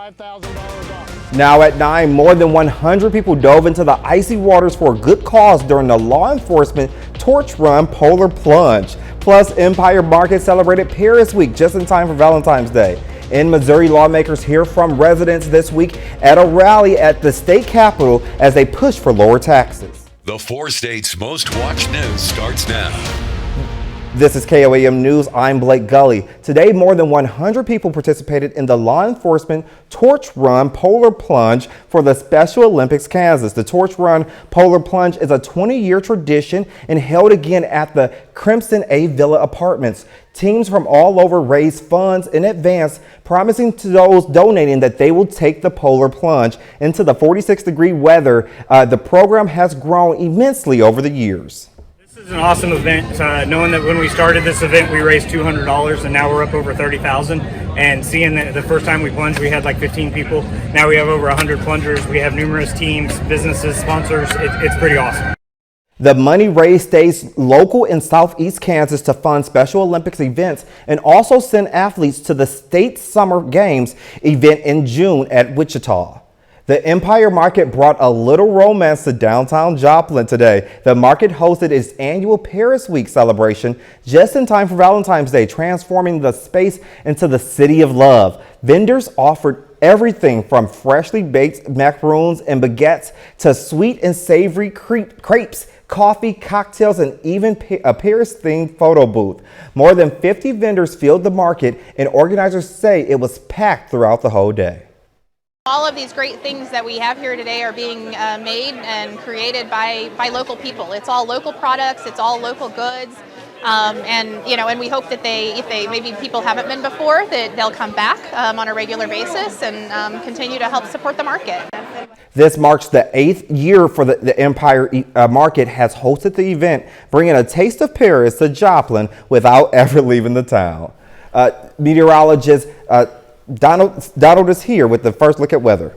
$5,000 off. Now at 9, more than 100 people dove into the icy waters for a good cause during the law enforcement torch run polar plunge. Plus, Empire Market celebrated Paris Week just in time for Valentine's Day. In Missouri, lawmakers hear from residents this week at a rally at the state capitol as they push for lower taxes. The 4 states' most watched news starts now. This is KOAM News. I'm Blake Gully. Today, more than 100 people participated in the law enforcement torch run polar plunge for the Special Olympics Kansas. The torch run polar plunge is a 20-year tradition and held again at the Crimson A Villa Apartments. Teams from all over raise funds in advance, promising to those donating that they will take the polar plunge into the 46-degree weather. The program has grown immensely over the years. This is an awesome event, knowing that when we started this event we raised $200 and now we're up over $30,000, and seeing that the first time we plunged we had like 15 people, now we have over 100 plungers, we have numerous teams, businesses, sponsors. It's pretty awesome. The money raised stays local in Southeast Kansas to fund Special Olympics events and also send athletes to the state Summer Games event in June at Wichita. The Empire Market brought a little romance to downtown Joplin today. The market hosted its annual Paris Week celebration just in time for Valentine's Day, transforming the space into the city of love. Vendors offered everything from freshly baked macaroons and baguettes to sweet and savory crepes, coffee, cocktails, and even a Paris-themed photo booth. More than 50 vendors filled the market, and organizers say it was packed throughout the whole day. All of these great things that we have here today are being made and created by local people. It's all local products, it's all local goods, and we hope that if maybe people haven't been before, that they'll come back on a regular basis and continue to help support the market. This marks the 8th year for the Empire Market has hosted the event, bringing a taste of Paris to Joplin without ever leaving the town. Meteorologist Donald is here with the first look at weather.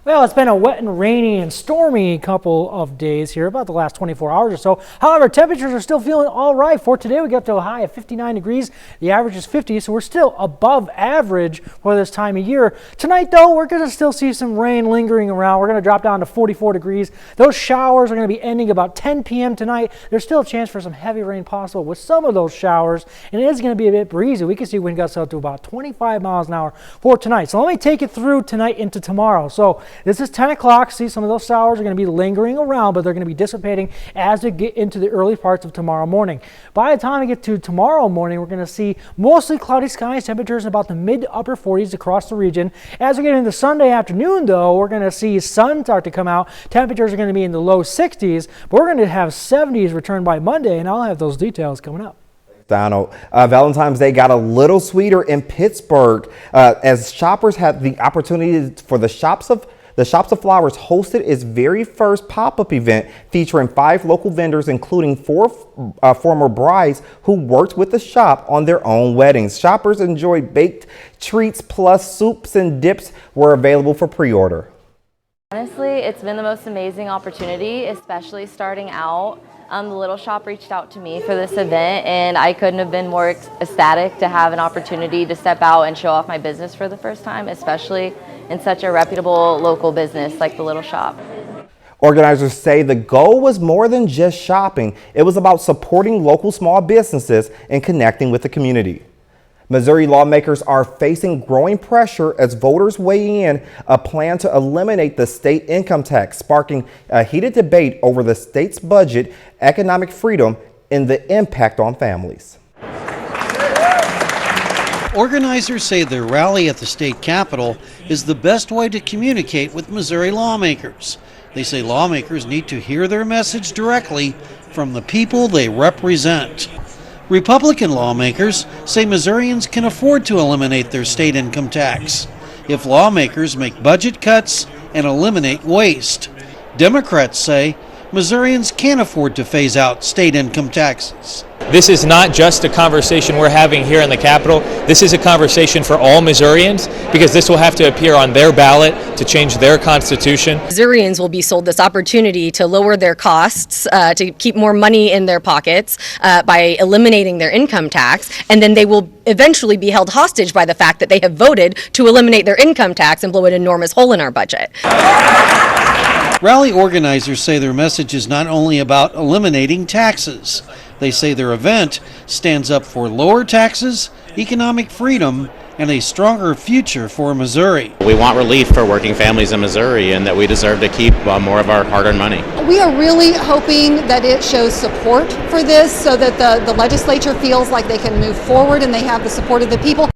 Well, it's been a wet and rainy and stormy couple of days here, about the last 24 hours or so. However, temperatures are still feeling all right. For today, we got to a high of 59 degrees. The average is 50, so we're still above average for this time of year. Tonight, though, we're going to still see some rain lingering around. We're going to drop down to 44 degrees. Those showers are going to be ending about 10 p.m. tonight. There's still a chance for some heavy rain possible with some of those showers, and it is going to be a bit breezy. We can see wind gusts up to about 25 miles an hour for tonight. So let me take it through tonight into tomorrow. So this is 10 o'clock. See, some of those showers are going to be lingering around, but they're going to be dissipating as we get into the early parts of tomorrow morning. By the time we get to tomorrow morning, we're going to see mostly cloudy skies, temperatures in about the mid to upper 40s across the region. As we get into Sunday afternoon, though, we're going to see sun start to come out. Temperatures are going to be in the low 60s, but we're going to have 70s return by Monday, and I'll have those details coming up. Donald, Valentine's Day got a little sweeter in Pittsburgh as shoppers had the opportunity for the Shops of Flowers hosted its very first pop-up event featuring 5 local vendors, including 4 former brides who worked with the shop on their own weddings. Shoppers enjoyed baked treats, plus soups and dips were available for pre-order. Honestly, it's been the most amazing opportunity, especially starting out. The Little Shop reached out to me for this event, and I couldn't have been more ecstatic to have an opportunity to step out and show off my business for the first time, especially in such a reputable local business like the Little Shop. Organizers say the goal was more than just shopping. It was about supporting local small businesses and connecting with the community. Missouri lawmakers are facing growing pressure as voters weigh in a plan to eliminate the state income tax, sparking a heated debate over the state's budget, economic freedom, and the impact on families. Organizers say their rally at the state capitol is the best way to communicate with Missouri lawmakers. They say lawmakers need to hear their message directly from the people they represent. Republican lawmakers say Missourians can afford to eliminate their state income tax if lawmakers make budget cuts and eliminate waste. Democrats say Missourians can't afford to phase out state income taxes. This is not just a conversation we're having here in the Capitol. This is a conversation for all Missourians, because this will have to appear on their ballot to change their constitution. Missourians will be sold this opportunity to lower their costs, to keep more money in their pockets by eliminating their income tax, and then they will eventually be held hostage by the fact that they have voted to eliminate their income tax and blow an enormous hole in our budget. Rally organizers say their message is not only about eliminating taxes. They say their event stands up for lower taxes, economic freedom, and a stronger future for Missouri. We want relief for working families in Missouri, and that we deserve to keep more of our hard-earned money. We are really hoping that it shows support for this so that the legislature feels like they can move forward and they have the support of the people.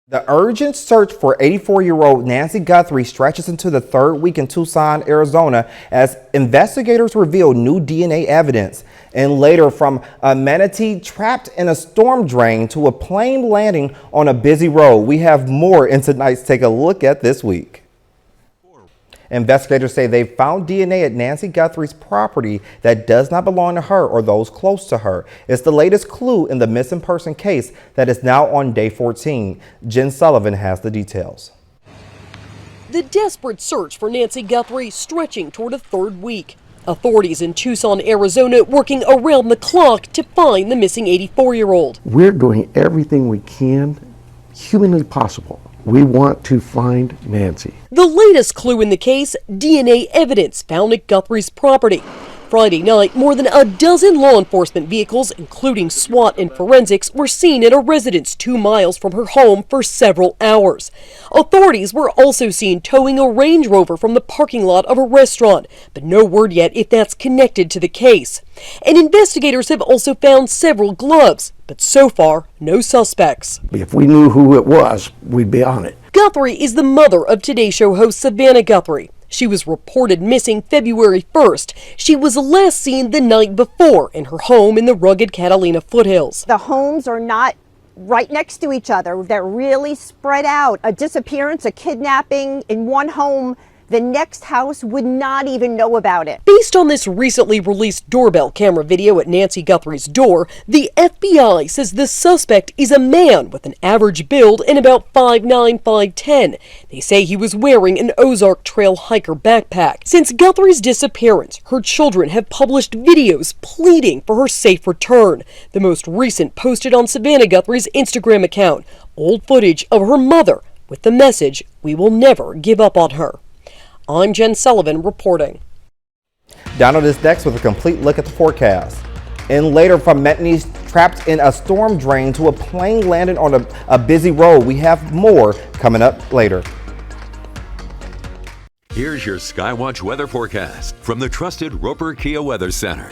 The urgent search for 84-year-old Nancy Guthrie stretches into the third week in Tucson, Arizona, as investigators reveal new DNA evidence. And later, from a manatee trapped in a storm drain to a plane landing on a busy road. We have more in tonight's Take a Look at This Week. Investigators say they found DNA at Nancy Guthrie's property that does not belong to her or those close to her. It's the latest clue in the missing person case that is now on day 14. Jen Sullivan has the details. The desperate search for Nancy Guthrie stretching toward a third week. Authorities in Tucson, Arizona working around the clock to find the missing 84-year-old. We're doing everything we can humanly possible. We want to find Nancy. The latest clue in the case, DNA evidence found at Guthrie's property. Friday night, more than a dozen law enforcement vehicles, including SWAT and forensics, were seen at a residence 2 miles from her home for several hours. Authorities were also seen towing a Range Rover from the parking lot of a restaurant, but no word yet if that's connected to the case. And investigators have also found several gloves, but so far, no suspects. If we knew who it was, we'd be on it. Guthrie is the mother of Today Show host Savannah Guthrie. She was reported missing February 1st. She was last seen the night before in her home in the rugged Catalina foothills. The homes are not right next to each other. They're really spread out. A disappearance, a kidnapping in one home, the next house would not even know about it. Based on this recently released doorbell camera video at Nancy Guthrie's door, the FBI says the suspect is a man with an average build and about 5'9", 5'10". They say he was wearing an Ozark Trail hiker backpack. Since Guthrie's disappearance, her children have published videos pleading for her safe return. The most recent posted on Savannah Guthrie's Instagram account, old footage of her mother with the message, "We will never give up on her." I'm Jen Sullivan reporting. Donald is next with a complete look at the forecast. And later, from manatees trapped in a storm drain to a plane landed on a busy road. We have more coming up later. Here's your Skywatch weather forecast from the trusted Roper Kia Weather Center.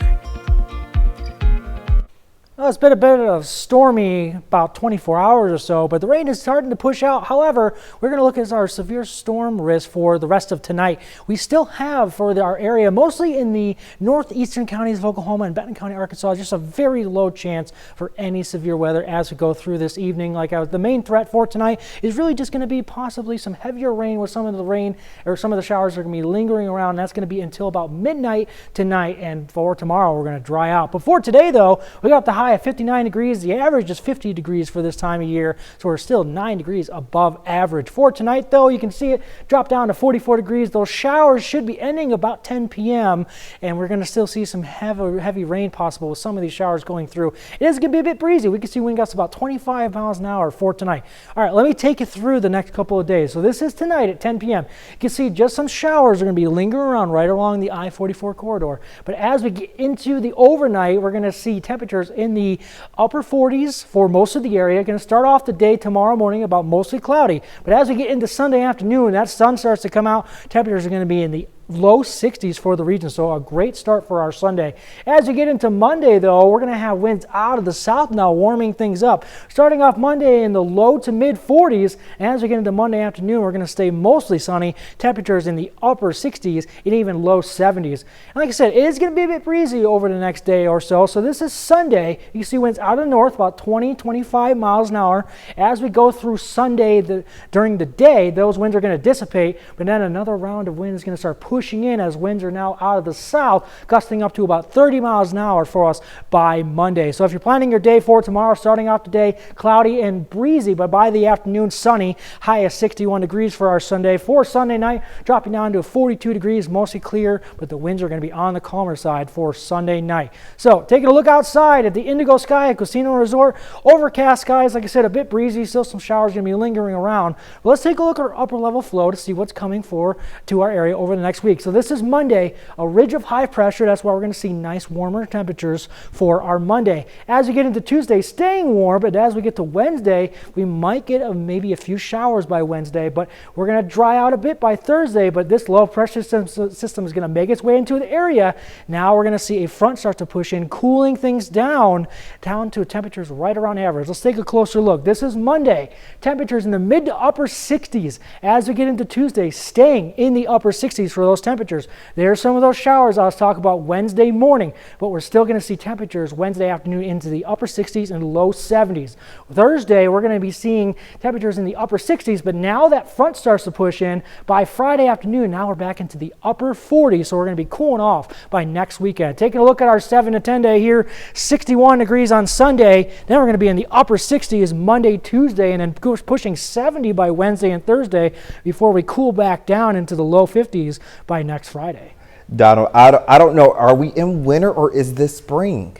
Well, it's been a bit of stormy, about 24 hours or so, but the rain is starting to push out. However, we're going to look at our severe storm risk for the rest of tonight. We still have for our area, mostly in the northeastern counties of Oklahoma and Benton County, Arkansas, just a very low chance for any severe weather as we go through this evening. The main threat for tonight is really just going to be possibly some heavier rain, with some of the rain or some of the showers are going to be lingering around. That's going to be until about midnight tonight, and for tomorrow we're going to dry out. Before today, though, we got the high at 59 degrees. The average is 50 degrees for this time of year, so we're still 9 degrees above average. For tonight, though, you can see it drop down to 44 degrees. Those showers should be ending about 10 p.m., and we're going to still see some heavy rain possible with some of these showers going through. It is going to be a bit breezy. We can see wind gusts about 25 miles an hour for tonight. All right, let me take you through the next couple of days. So this is tonight at 10 p.m. You can see just some showers are going to be lingering around right along the I-44 corridor. But as we get into the overnight, we're going to see temperatures in the upper 40s for most of the area. Going to start off the day tomorrow morning about mostly cloudy. But as we get into Sunday afternoon, that sun starts to come out, temperatures are going to be in the low 60s for the region, so a great start for our Sunday. As we get into Monday, though, we're going to have winds out of the south now, warming things up. Starting off Monday in the low to mid 40s, and as we get into Monday afternoon, we're going to stay mostly sunny, temperatures in the upper 60s and even low 70s. And like I said, it is going to be a bit breezy over the next day or so. So this is Sunday. You can see winds out of the north about 20-25 miles an hour. As we go through Sunday during the day, those winds are going to dissipate, but then another round of wind is going to start pushing pushing in as winds are now out of the south, gusting up to about 30 miles an hour for us by Monday. So if you're planning your day for tomorrow, starting off today, cloudy and breezy, but by the afternoon, sunny, high of 61 degrees for our Sunday. For Sunday night, dropping down to 42 degrees, mostly clear, but the winds are going to be on the calmer side for Sunday night. So taking a look outside at the Indigo Sky at Casino Resort, overcast skies, like I said, a bit breezy, still some showers going to be lingering around. But let's take a look at our upper level flow to see what's coming to our area over the next week. So this is Monday, a ridge of high pressure. That's why we're going to see nice warmer temperatures for our Monday. As we get into Tuesday, staying warm, but as we get to Wednesday, we might get maybe a few showers by Wednesday, but we're going to dry out a bit by Thursday. But this low pressure system is going to make its way into the area. Now we're going to see a front start to push in, cooling things down to temperatures right around average. Let's take a closer look. This is Monday. Temperatures in the mid to upper 60s. As we get into Tuesday, staying in the upper 60s for those temperatures. There's some of those showers I was talking about Wednesday morning, but we're still going to see temperatures Wednesday afternoon into the upper 60s and low 70s. Thursday, we're going to be seeing temperatures in the upper 60s, but now that front starts to push in, by Friday afternoon, now we're back into the upper 40s, so we're going to be cooling off by next weekend. Taking a look at our 7 to 10 day here, 61 degrees on Sunday, then we're going to be in the upper 60s Monday, Tuesday, and then pushing 70 by Wednesday and Thursday before we cool back down into the low 50s by next Friday. Donald, I don't know, are we in winter or is this spring?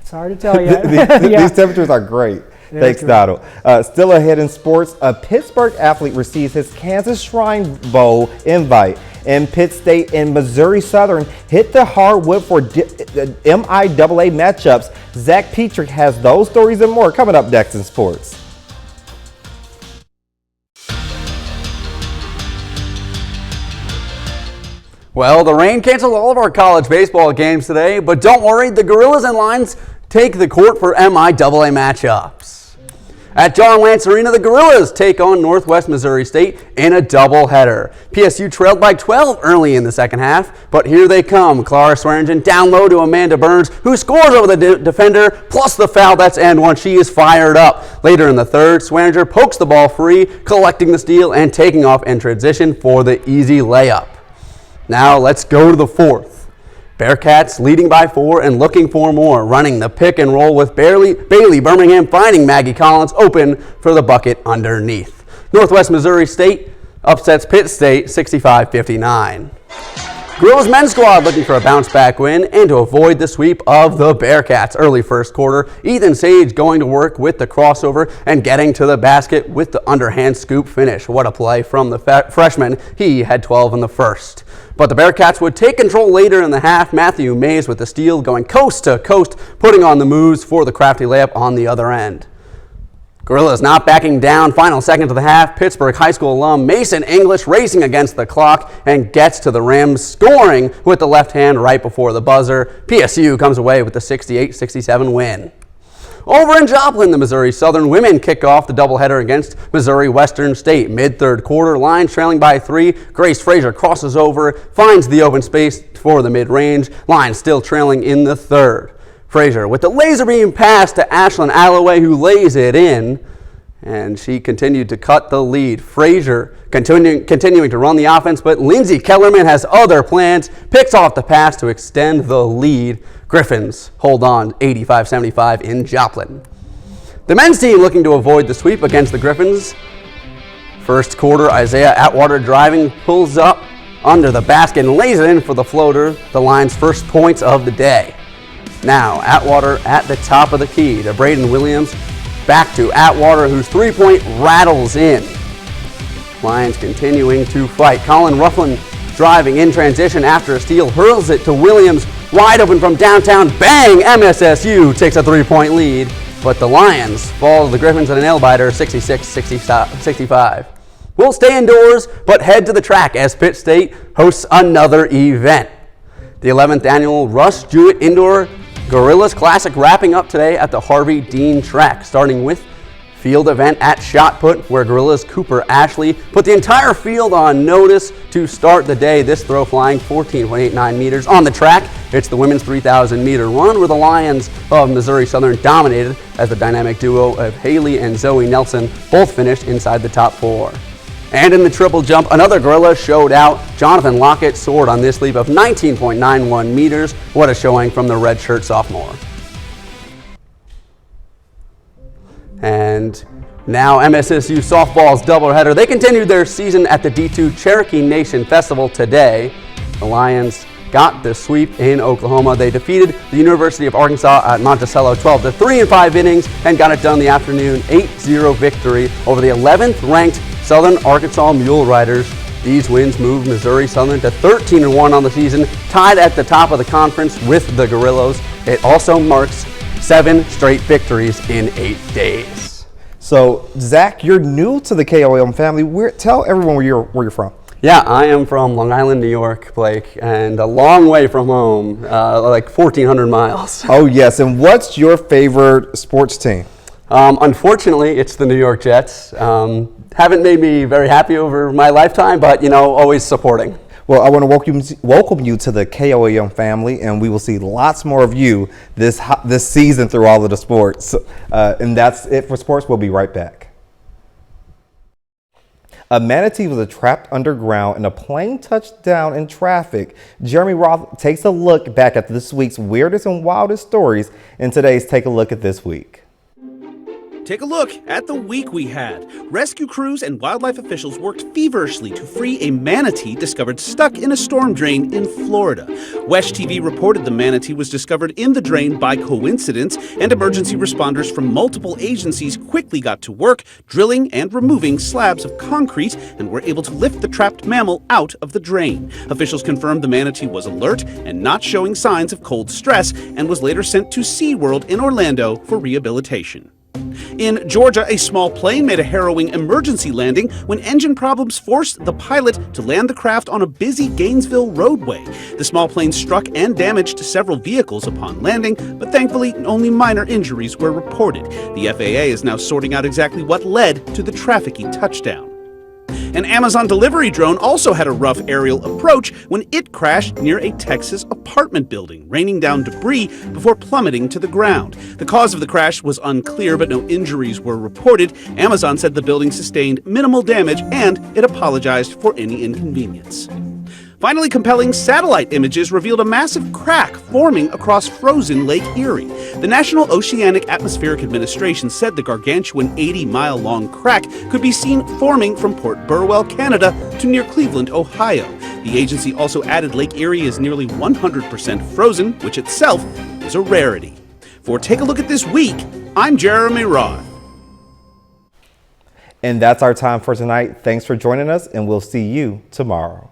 It's hard to tell you. These temperatures are great. Yeah, thanks, Donald. Still ahead in sports, a Pittsburgh athlete receives his Kansas Shrine Bowl invite. And Pitt State and Missouri Southern hit the hardwood for MIAA matchups. Zach Petrie has those stories and more coming up next in sports. Well, the rain canceled all of our college baseball games today, but don't worry, the Gorillas and Lions take the court for MIAA matchups. At John Lance Arena, the Gorillas take on Northwest Missouri State in a doubleheader. PSU trailed by 12 early in the second half, but here they come. Clara Swearingen down low to Amanda Burns, who scores over the defender, plus the foul. That's and one. She is fired up. Later in the third, Swearingen pokes the ball free, collecting the steal and taking off in transition for the easy layup. Now let's go to the fourth. Bearcats leading by 4 and looking for more, running the pick and roll with Bailey Birmingham finding Maggie Collins open for the bucket underneath. Northwest Missouri State upsets Pitt State 65-59. Gorillas men's squad looking for a bounce-back win and to avoid the sweep of the Bearcats. Early first quarter, Ethan Sage going to work with the crossover and getting to the basket with the underhand scoop finish. What a play from the freshman. He had 12 in the first. But the Bearcats would take control later in the half. Matthew Mays with the steal going coast to coast, putting on the moves for the crafty layup on the other end. Gorillas not backing down. Final seconds of the half. Pittsburgh High School alum Mason English racing against the clock and gets to the rim, scoring with the left hand right before the buzzer. PSU comes away with the 68-67 win. Over in Joplin, the Missouri Southern women kick off the doubleheader against Missouri Western State. Mid-third quarter, Lions trailing by 3. Grace Frazier crosses over, finds the open space for the mid-range. Lions still trailing in the third. Frazier with the laser beam pass to Ashlyn Alloway, who lays it in, and she continued to cut the lead. Frazier continuing to run the offense, but Lindsay Kellerman has other plans, picks off the pass to extend the lead. Griffins hold on 85-75 in Joplin. The men's team looking to avoid the sweep against the Griffins. First quarter, Isaiah Atwater driving, pulls up under the basket and lays it in for the floater, the Lions' first points of the day. Now, Atwater at the top of the key to Braden Williams. Back to Atwater, whose three-point rattles in. Lions continuing to fight. Colin Rufflin driving in transition after a steal, hurls it to Williams, wide open from downtown. Bang! MSSU takes a three-point lead, but the Lions fall to the Griffins in a nail-biter, 66-65. We'll stay indoors, but head to the track as Pitt State hosts another event. The 11th annual Russ Jewett Indoor Gorillas Classic wrapping up today at the Harvey Dean track, starting with field event at Shot Put, where Gorillas Cooper Ashley put the entire field on notice to start the day. This throw flying 14.89 meters. On the track, it's the women's 3,000 meter run, where the Lions of Missouri Southern dominated as the dynamic duo of Haley and Zoe Nelson both finished inside the top 4. And in the triple jump, another gorilla showed out. Jonathan Lockett soared on this leap of 19.91 meters. What a showing from the redshirt sophomore. And now MSSU softball's doubleheader. They continued their season at the D2 Cherokee Nation Festival today. The Lions got the sweep in Oklahoma. They defeated the University of Arkansas at Monticello 12-3 in 5 innings and got it done the afternoon 8-0 victory over the 11th ranked Southern Arkansas Mule Riders. These wins moved Missouri Southern to 13-1 on the season, tied at the top of the conference with the Gorillas. It also marks 7 straight victories in 8 days. So, Zach, you're new to the KOM family. Tell everyone where you're from. Yeah, I am from Long Island, New York, Blake, and a long way from home, like 1,400 miles. Oh, yes. And what's your favorite sports team? Unfortunately, it's the New York Jets. Haven't made me very happy over my lifetime, but, always supporting. Well, I want to welcome you to the KOM family, and we will see lots more of you this season through all of the sports. And that's it for sports. We'll be right back. A manatee was trapped underground and a plane touched down in traffic. Jeremy Roth takes a look back at this week's weirdest and wildest stories in today's Take a Look at This Week. Take a look at the week we had. Rescue crews and wildlife officials worked feverishly to free a manatee discovered stuck in a storm drain in Florida. WESH TV reported the manatee was discovered in the drain by coincidence, and emergency responders from multiple agencies quickly got to work drilling and removing slabs of concrete and were able to lift the trapped mammal out of the drain. Officials confirmed the manatee was alert and not showing signs of cold stress and was later sent to SeaWorld in Orlando for rehabilitation. In Georgia, a small plane made a harrowing emergency landing when engine problems forced the pilot to land the craft on a busy Gainesville roadway. The small plane struck and damaged several vehicles upon landing, but thankfully only minor injuries were reported. The FAA is now sorting out exactly what led to the trafficy touchdown. An Amazon delivery drone also had a rough aerial approach when it crashed near a Texas apartment building, raining down debris before plummeting to the ground. The cause of the crash was unclear, but no injuries were reported. Amazon said the building sustained minimal damage and it apologized for any inconvenience. Finally, compelling satellite images revealed a massive crack forming across frozen Lake Erie. The National Oceanic Atmospheric Administration said the gargantuan 80-mile-long crack could be seen forming from Port Burwell, Canada, to near Cleveland, Ohio. The agency also added Lake Erie is nearly 100% frozen, which itself is a rarity. For Take a Look at This Week, I'm Jeremy Roth. And that's our time for tonight. Thanks for joining us, and we'll see you tomorrow.